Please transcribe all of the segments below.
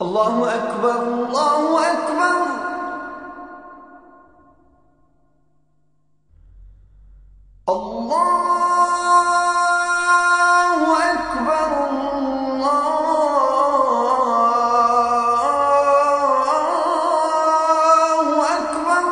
الله أكبر الله أكبر الله أكبر الله أكبر.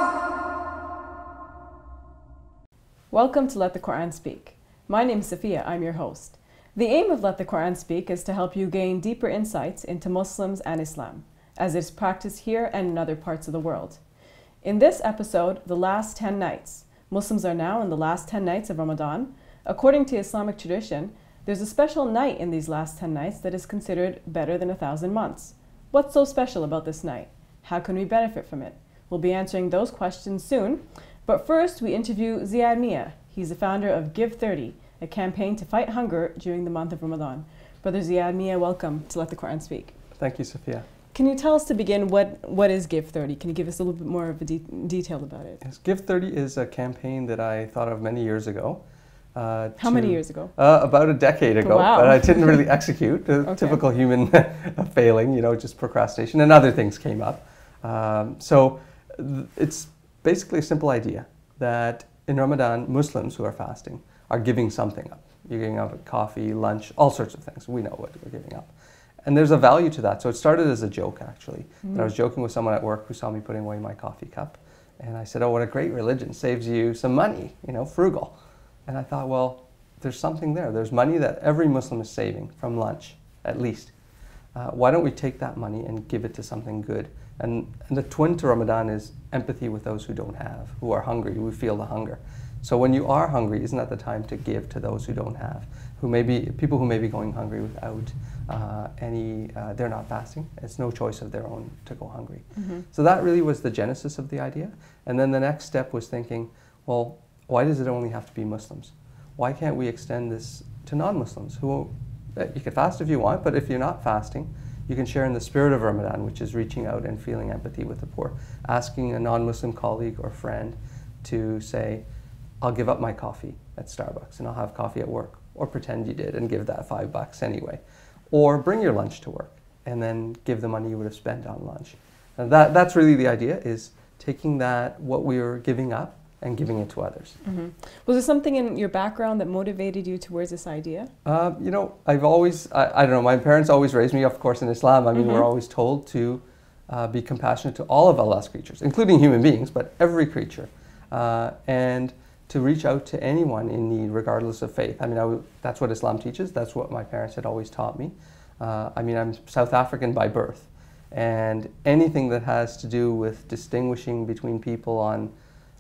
Welcome to Let the Quran Speak. My name is Sophia, I'm your host. The aim of Let the Quran Speak is to help you gain deeper insights into Muslims and Islam, as it is practiced here and in other parts of the world. In this episode, the last 10 nights. Muslims are now in the last 10 nights of Ramadan. According to Islamic tradition, there's a special night in these last 10 nights that is considered better than 1,000 months. What's so special about this night? How can we benefit from it? We'll be answering those questions soon. But first, we interview Ziad Mia. He's the founder of Give 30, a campaign to fight hunger during the month of Ramadan. Brother Ziad Mia, welcome to Let the Quran Speak. Thank you, Sophia. Can you tell us to begin what is Give 30? Can you give us a little bit more of a detail about it? Yes, Give 30 is a campaign that I thought of many years ago. How many years ago? About a decade ago, Wow. but I didn't really execute. Okay. Typical human failing, just procrastination, and other things came up. It's basically a simple idea that in Ramadan, Muslims who are fasting are giving something up. You're giving up coffee, lunch, all sorts of things. We know what we're giving up. And there's a value to that. So it started as a joke, actually. And I was joking with someone at work who saw me putting away my coffee cup. And I said, oh, what a great religion. Saves you some money, frugal. And I thought, well, there's something there. There's money that every Muslim is saving from lunch, at least. Why don't we take that money and give it to something good? And the twin to Ramadan is empathy with those who don't have, who are hungry, who feel the hunger. So when you are hungry, isn't that the time to give to those who don't have, people who may be going hungry without they're not fasting. It's no choice of their own to go hungry. So that really was the genesis of the idea. And then the next step was thinking, well, why does it only have to be Muslims? Why can't we extend this to non-Muslims? You can fast if you want, but if you're not fasting, you can share in the spirit of Ramadan, which is reaching out and feeling empathy with the poor. Asking a non-Muslim colleague or friend to say, I'll give up my coffee at Starbucks and I'll have coffee at work. Or pretend you did and give that $5 anyway. Or bring your lunch to work and then give the money you would have spent on lunch. And that's really the idea, is taking what we were giving up and giving it to others. Was there something in your background that motivated you towards this idea? I've always, I don't know, my parents always raised me, of course, in Islam. I mean, we're always told to be compassionate to all of Allah's creatures, including human beings, but every creature. And to reach out to anyone in need, regardless of faith. I mean, that's what Islam teaches. That's what my parents had always taught me. I'm South African by birth. And anything that has to do with distinguishing between people on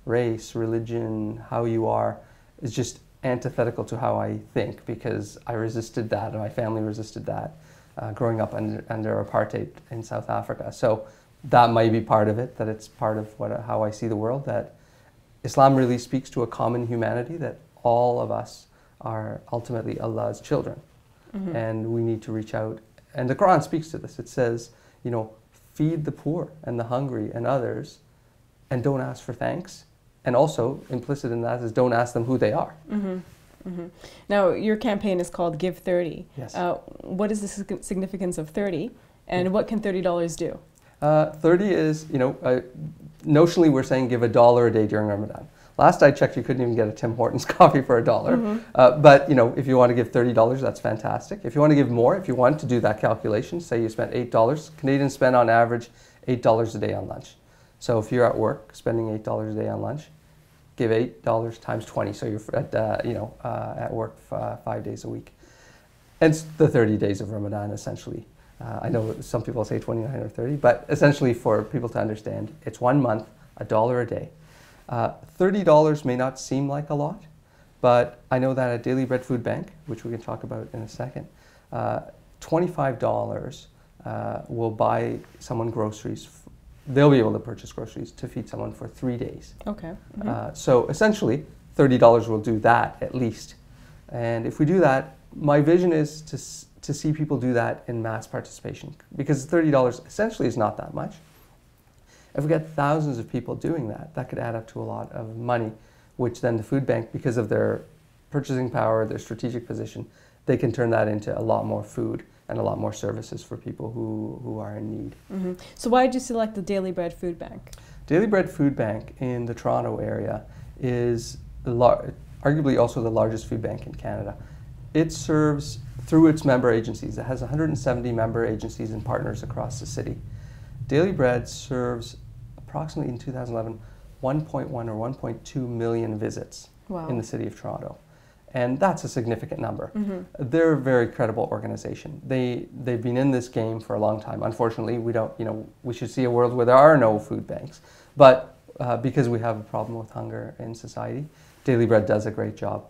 race, religion, how you are, is just antithetical to how I think, because I resisted that and my family resisted that growing up under apartheid in South Africa. So that might be part of it, that it's part of how I see the world, that Islam really speaks to a common humanity, that all of us are ultimately Allah's children. And we need to reach out. And the Quran speaks to this. It says, feed the poor and the hungry and others, and don't ask for thanks. And also, implicit in that is don't ask them who they are. Now, your campaign is called Give 30. Yes. What is the significance of 30, and what can $30 do? 30 is, notionally we're saying give $1 a day during Ramadan. Last I checked, you couldn't even get a Tim Hortons coffee for $1. But if you want to give $30, that's fantastic. If you want to give more, if you want to do that calculation, say you spent $8, Canadians spend on average $8 a day on lunch. So if you're at work spending $8 a day on lunch, give $8 times 20. So you're at work 5 days a week. And it's the 30 days of Ramadan, essentially. I know some people say 29 or 30, but essentially for people to understand, it's 1 month, $1 a day. $30 may not seem like a lot, but I know that at Daily Bread Food Bank, which we can talk about in a second, $25 will buy someone groceries. They'll be able to purchase groceries to feed someone for 3 days. Okay. So essentially, $30 will do that at least. And if we do that, my vision is to see people do that in mass participation, because $30 essentially is not that much. If we get thousands of people doing that, that could add up to a lot of money, which then the food bank, because of their purchasing power, their strategic position, they can turn that into a lot more food and a lot more services for people who are in need. So why did you select the Daily Bread Food Bank? Daily Bread Food Bank in the Toronto area is arguably also the largest food bank in Canada. It serves through its member agencies. It has 170 member agencies and partners across the city. Daily Bread serves approximately in 2011 1.1 or 1.2 million visits in the city of Toronto. And that's a significant number. They're a very credible organization. They've been in this game for a long time. Unfortunately, we should see a world where there are no food banks. But because we have a problem with hunger in society, Daily Bread does a great job.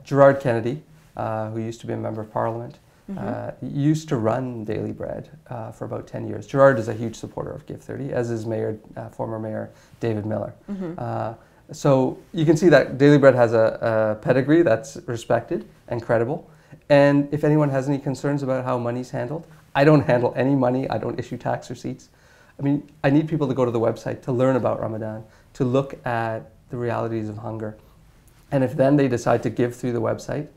Gerard Kennedy, who used to be a member of Parliament, used to run Daily Bread for about 10 years. Gerard is a huge supporter of Give 30, as is former Mayor David Miller. So you can see that Daily Bread has a pedigree that's respected and credible. And if anyone has any concerns about how money's handled, I don't handle any money. I don't issue tax receipts. I mean, I need people to go to the website to learn about Ramadan, to look at the realities of hunger. And if then they decide to give through the website,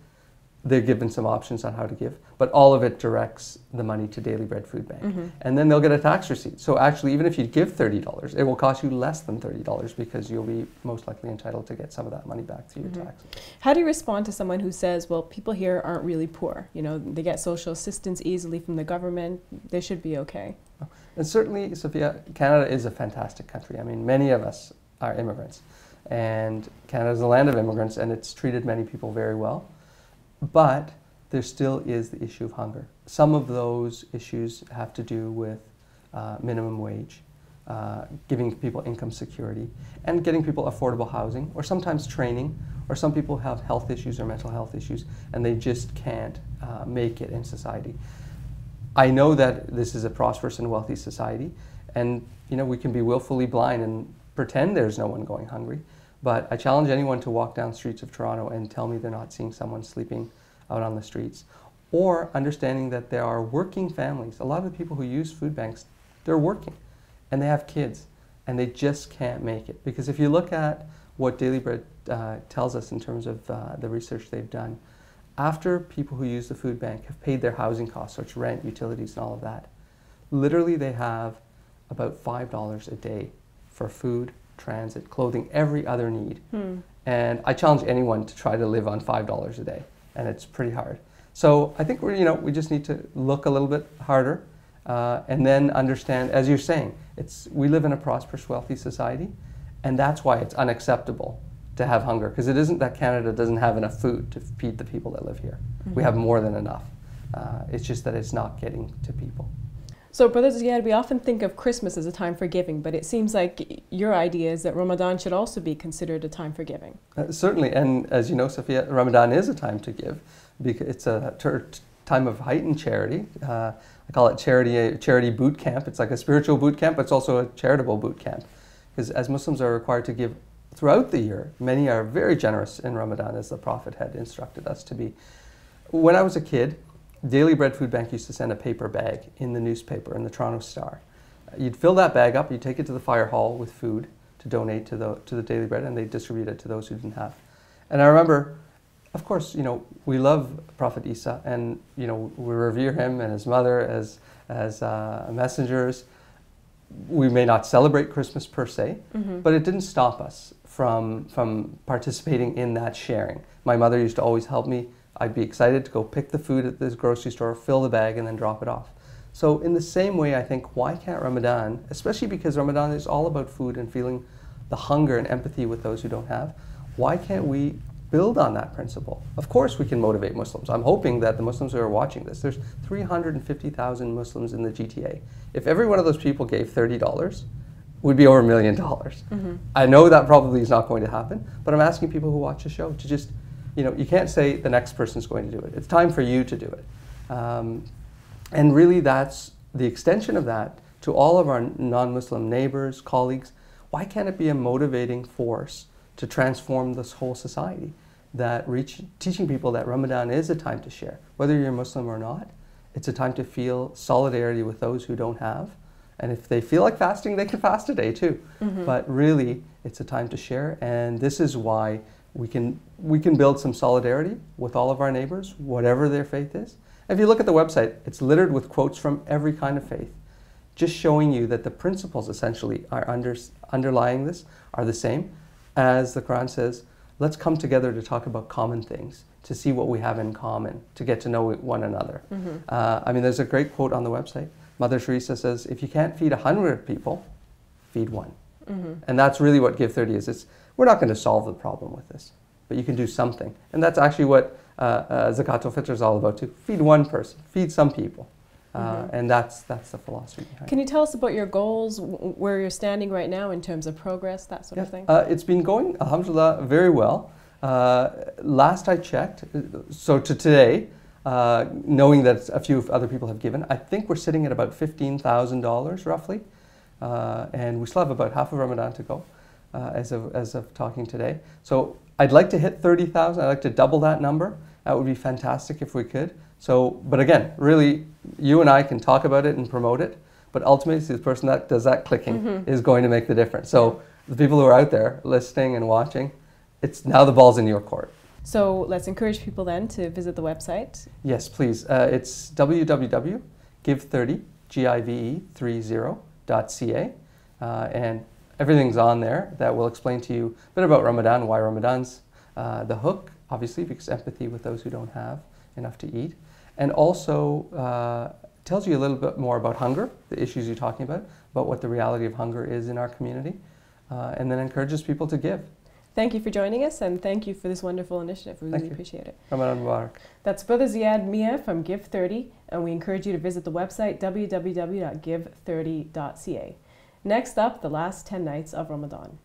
they're given some options on how to give, but all of it directs the money to Daily Bread Food Bank. And then they'll get a tax receipt. So actually, even if you give $30, it will cost you less than $30 because you'll be most likely entitled to get some of that money back through your taxes. How do you respond to someone who says, well, people here aren't really poor? You know, they get social assistance easily from the government. They should be okay. And certainly, Sophia, Canada is a fantastic country. I mean, many of us are immigrants. And Canada is a land of immigrants, and it's treated many people very well. But there still is the issue of hunger. Some of those issues have to do with minimum wage, giving people income security, and getting people affordable housing, or sometimes training, or some people have health issues or mental health issues, and they just can't make it in society. I know that this is a prosperous and wealthy society, and we can be willfully blind and pretend there's no one going hungry. But I challenge anyone to walk down streets of Toronto and tell me they're not seeing someone sleeping out on the streets. Or understanding that there are working families. A lot of the people who use food banks, they're working and they have kids and they just can't make it. Because if you look at what Daily Bread tells us in terms of the research they've done, after people who use the food bank have paid their housing costs, such rent, utilities, and all of that, literally they have about $5 a day for food, transit, clothing, every other need. And I challenge anyone to try to live on $5 a day, and it's pretty hard. So I think we just need to look a little bit harder and then understand, as you're saying, we live in a prosperous, wealthy society, and that's why it's unacceptable to have hunger, because it isn't that Canada doesn't have enough food to feed the people that live here. We have more than enough. It's just that it's not getting to people. So, Brothers Ziad, we often think of Christmas as a time for giving, but it seems like your idea is that Ramadan should also be considered a time for giving. Certainly, and as you know, Sophia, Ramadan is a time to give, because it's a time of heightened charity. I call it charity boot camp. It's like a spiritual boot camp, but it's also a charitable boot camp. Because as Muslims are required to give throughout the year, many are very generous in Ramadan, as the Prophet had instructed us to be. When I was a kid, Daily Bread Food Bank used to send a paper bag in the newspaper, in the Toronto Star. You'd fill that bag up, you'd take it to the fire hall with food to donate to the Daily Bread, and they'd distribute it to those who didn't have. And I remember, of course, we love Prophet Isa, and we revere him and his mother as messengers. We may not celebrate Christmas per se, but it didn't stop us from participating in that sharing. My mother used to always help me. I'd be excited to go pick the food at this grocery store, fill the bag, and then drop it off. So in the same way, I think, why can't Ramadan, especially because Ramadan is all about food and feeling the hunger and empathy with those who don't have, why can't we build on that principle? Of course we can motivate Muslims. I'm hoping that the Muslims who are watching this, there's 350,000 Muslims in the GTA. If every one of those people gave $30, we'd be over $1 million. I know that probably is not going to happen, but I'm asking people who watch the show to just, you can't say the next person's going to do it. It's time for you to do it. And really that's the extension of that to all of our non-Muslim neighbors, colleagues. Why can't it be a motivating force to transform this whole society? That teaching people that Ramadan is a time to share. Whether you're Muslim or not, it's a time to feel solidarity with those who don't have. And if they feel like fasting, they can fast a day too. But really, it's a time to share. And this is why we can build some solidarity with all of our neighbors, whatever their faith is. If you look at the website, it's littered with quotes from every kind of faith, just showing you that the principles essentially are underlying this are the same. As the Quran says, let's come together to talk about common things, to see what we have in common, to get to know one another. I mean, there's a great quote on the website. Mother Teresa says, if you can't feed 100 people, feed one. And that's really what Give 30 is. We're not going to solve the problem with this, but you can do something. And that's actually what Zakat al-Fitr is all about too. Feed one person, feed some people. And that's the philosophy behind it. Can you tell us about your goals, where you're standing right now in terms of progress, that sort of thing? It's been going, alhamdulillah, very well. Last I checked, so to today, knowing that a few other people have given, I think we're sitting at about $15,000 roughly. And we still have about half of Ramadan to go as of talking today. So I'd like to hit 30,000. I'd like to double that number. That would be fantastic if we could. So, but again, really, you and I can talk about it and promote it, but ultimately, the person that does that clicking is going to make the difference. So the people who are out there listening and watching, it's now the ball's in your court. So let's encourage people then to visit the website. Yes, please. It's www.give30.ca, and everything's on there that will explain to you a bit about Ramadan, why Ramadan's the hook, obviously, because empathy with those who don't have enough to eat, and also tells you a little bit more about hunger, the issues you're talking about what the reality of hunger is in our community, and then encourages people to give. Thank you for joining us, and thank you for this wonderful initiative. We really appreciate it. Ramadan Mubarak. That's Brother Ziad Mia from Give 30, and we encourage you to visit the website www.give30.ca. Next up, the last 10 nights of Ramadan.